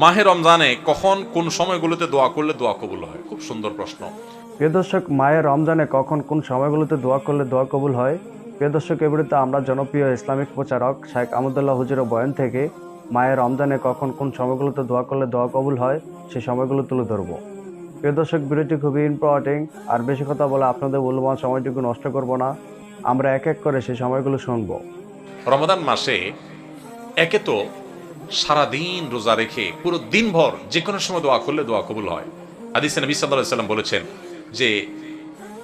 মাহে রমজানে কখন কোন সময়গুলোতে দোয়া করলে দোয়া কবুল হয়? খুব সুন্দর প্রশ্ন। প্রিয় দর্শক, মায়ের রমজানে কখন কোন সময়গুলোতে দোয়া করলে দোয়া কবুল হয়? প্রিয় দর্শক, এ ভিডিওতে আমরা জনপ্রিয় ইসলামিক প্রচারক শাইখ আমুদুল্লাহ হুজুরের বয়ান থেকে মায়ের রমজানে কখন কোন সময়গুলোতে দোয়া করলে দোয়া কবুল হয় সেই সময়গুলো তুলে ধরব। প্রিয় দর্শক, ভিডিওটি খুবই ইম্পর্টেন্ট, আর বেশি কথা বলে আপনাদের মূল্যবান সময়টুকু নষ্ট করব না। আমরা এক এক করে সেই সময়গুলো শুনব। রমাদান মাসে একে তো সারাদিন রোজা রেখে পুরো দিনভর যে কোনো সময় দোয়া করলে দোয়া কবুল হয়। হাদিসে নবী সাল্লাল্লাহু আলাইহি সাল্লাম বলেছেন যে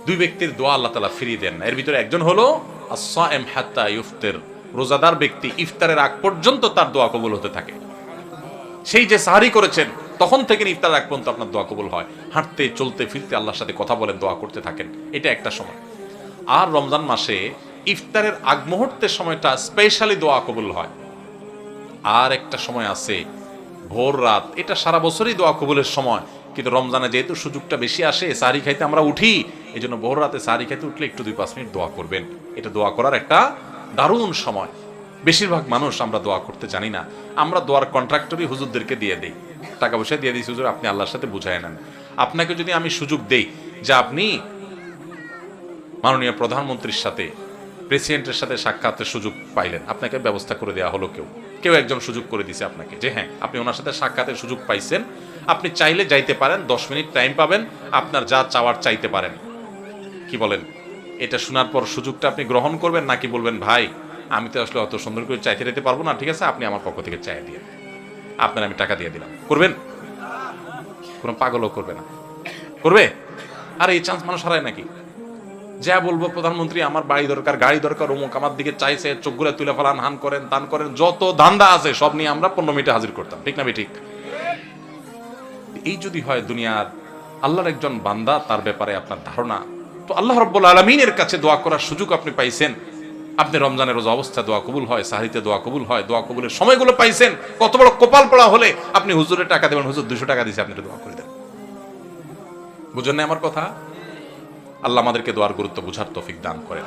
দুই ব্যক্তির দোয়া আল্লাহ তাআলা ফিরিয়ে দেন না। এর ভিতরে একজন হলো আস-সাইম হাত্তা ইফতির, রোজাদার ব্যক্তি ইফতারের আগ পর্যন্ত তার দোয়া কবুল হতে থাকে। সেই যে সাহারি করেছেন তখন থেকে ইফতার আগ পর্যন্ত আপনার দোয়া কবুল হয়। হাঁটতে চলতে ফিরতে আল্লাহর সাথে কথা বলেন, দোয়া করতে থাকেন, এটা একটা সময়। আর রমজান মাসে ইফতারের আগ মুহূর্তের সময়টা স্পেশালি দোয়া কবুল হয়। আর একটা সময় আছে ভোর রাত, এটা সারা বছরই দোয়া কবুলের সময়, কিন্তু রমজানে যেহেতু সুযোগটা বেশি আসে, সাহারি খাইতে আমরা উঠি, এই জন্য ভোর রাতে সাহারি খাইতে উঠলে একটু 2-5 মিনিট দোয়া করবেন। এটা দোয়া করার একটা দারুণ সময়। বেশিরভাগ মানুষ আমরা দোয়া করতে জানি না। আমরা দোয়ার কন্ট্রাক্টরই হুজুরদেরকে দিয়ে দেই, টাকা পয়সা দিয়ে দিই, হুজুর আপনি আল্লাহর সাথে বুঝায় নেন। আপনাকে যদি আমি সুযোগ দেই যে আপনি মাননীয় প্রধানমন্ত্রীর সাথে, প্রেসিডেন্টের সাথে সাক্ষাতের সুযোগ পাইলেন, আপনাকে ব্যবস্থা করে দেওয়া হলো, কেউ একজন সুযোগ করে দিছে আপনাকে যে হ্যাঁ আপনি ওনার সাথে সাক্ষাতের সুযোগ পাইছেন, আপনি চাইলে যাইতে পারেন, 10 মিনিট টাইম পাবেন, আপনার যা চাওয়ার চাইতে পারেন। কি বলেন? এটা শোনার পর সুযোগটা আপনি গ্রহণ করবেন নাকি বলবেন ভাই আমি তো আসলে অত সুন্দর করে চাইতে দিতে পারবো না, ঠিক আছে আপনি আমার পক্ষ থেকে চাই দিয়ে, আপনার আমি টাকা দিয়ে দিলাম, করবেন? কোনো পাগলও করবে না, করবে? আর এই চান্স মানুষ হারায় নাকি? যা বলবো প্রধানমন্ত্রী আমার বাড়ি দরকার, গাড়ি দরকার, অমুক আমার দিকে চাইছে, চোখগুলো তুলে ফেলান, হান করেন, তান করেন, যত ধান্দা আছে সব নিয়ে আমরা 15 মিনিটে হাজির করতাম, ঠিক না ঠিক? এই যদি হয় দুনিয়ার আল্লাহর একজন বান্দা, তার ব্যাপারে আপনার ধারণা, তো আল্লাহ রাব্বুল আলামিনের কাছে দোয়া করার সুযোগ আপনি পাইছেন। আপনি রমজানের রোজা অবস্থা দোয়া কবুল হয়, সাহরিতে দোয়া কবুল হয়, দোয়া কবুলের সময়গুলো পাইছেন। কত বড় কপাল পড়া হলে আপনি হুজুরের টাকা দেবেন, হুজুর 200 টাকা দিয়েছে আপনি দোয়া করে দেন। বুঝেন না আমার কথা? আল্লাহ আমাদেরকে দোয়ার গুরুত্ব বুঝার তৌফিক দান করেন।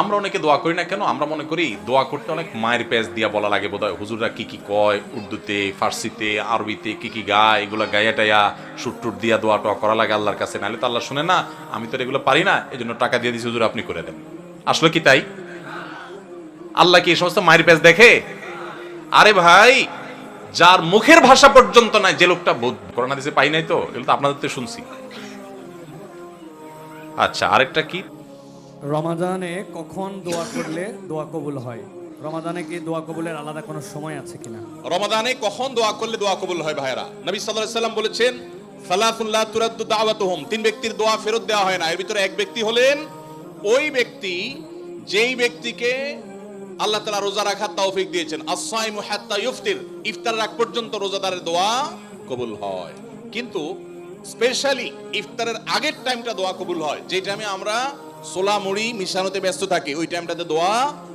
আমরা অনেকে দোয়া করি না কেন? আমরা মনে করি দোয়া করতে অনেক মায়ের পেজ দিয়া বলা লাগে বোধহয়, হুজুররা কি কি কয়, উর্দুতে, ফার্সিতে, আরবিতে কি কি গায়, এগুলো গায়া টাইয়া সুট টুট দিয়া দোয়া টোয়া করা লাগে আল্লাহর কাছে, নাহলে তো আল্লাহ শুনে না। আমি তো এগুলো পারি না, এই জন্য টাকা দিয়ে দিছি, হুজুর আপনি করে দেন। আসলে কি তাই? আল্লাহ কি এই সমস্ত মায়ের পেজ দেখে? আরে ভাই, যার মুখের ভাষা পর্যন্ত নাই, যে লোকটা করোনা দিছে পাই নাই, তো এগুলো তো আপনাদের তো শুনছি। আচ্ছা, আরেকটা কি? রমাদানে কখন দোয়া করলে দোয়া কবুল হয়? রমাদানে কি দোয়া কবুলের আলাদা কোনো সময় আছে কিনা? রমাদানে কখন দোয়া করলে দোয়া কবুল হয় ভাইরা? নবী সাল্লাল্লাহু আলাইহি সাল্লাম বলেছেন সালাতুন লা তুরাদ্দু দাওয়াতুহুম, 3 ব্যক্তির দোয়া ফেরত দেওয়া হয় না। এর ভিতরে এক ব্যক্তি হলেন ওই ব্যক্তি যেই ব্যক্তিকে আল্লাহ তাআলা রোজা রাখার তৌফিক দিয়েছেন। আস-সাইমু হাত্তা ইফতির, ইফতারের আগ পর্যন্ত রোজাদারের দোয়া কবুল হয়। কিন্তু স্পেশালি ইফতারের আগের টাইমটা দোয়া কবুল হয়, যে টাইমে আমরা ছোলা মুড়ি মিশানোতে ব্যস্ত থাকি, ওই টাইমটাতে দোয়া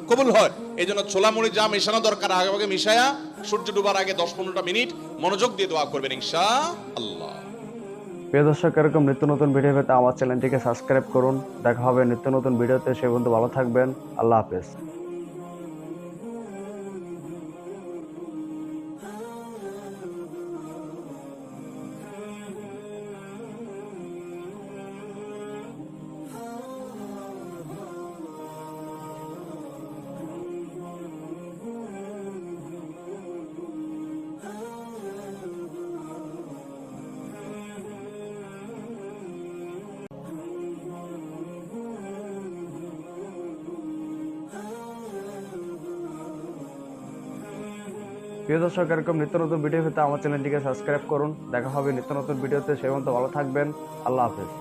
কবুল হয়। এই জন্য ছোলা মুড়ি যা মেশানো দরকার আগে আগে মিশায়া সূর্য ডুবার আগে 10-15টা মিনিট মনোযোগ দিয়ে দোয়া করবেন ইনশাআল্লাহ। প্রিয় দর্শক, এরকম নিত্য নতুন ভিডিও পেতে আমার চ্যানেলটিকে সাবস্ক্রাইব করুন। দেখা হবে নিত্য নতুন ভিডিওতে। সে পর্যন্ত ভালো থাকবেন। আল্লাহ হাফেজ। প্রিয় দর্শক, এরকম নিত্য নতুন ভিডিও পেতে আমার চ্যানেলটিকে সাবস্ক্রাইব করুন। দেখা হবে নিত্য নতুন ভিডিওতে। সে পর্যন্ত ভালো থাকবেন। আল্লাহ হাফেজ।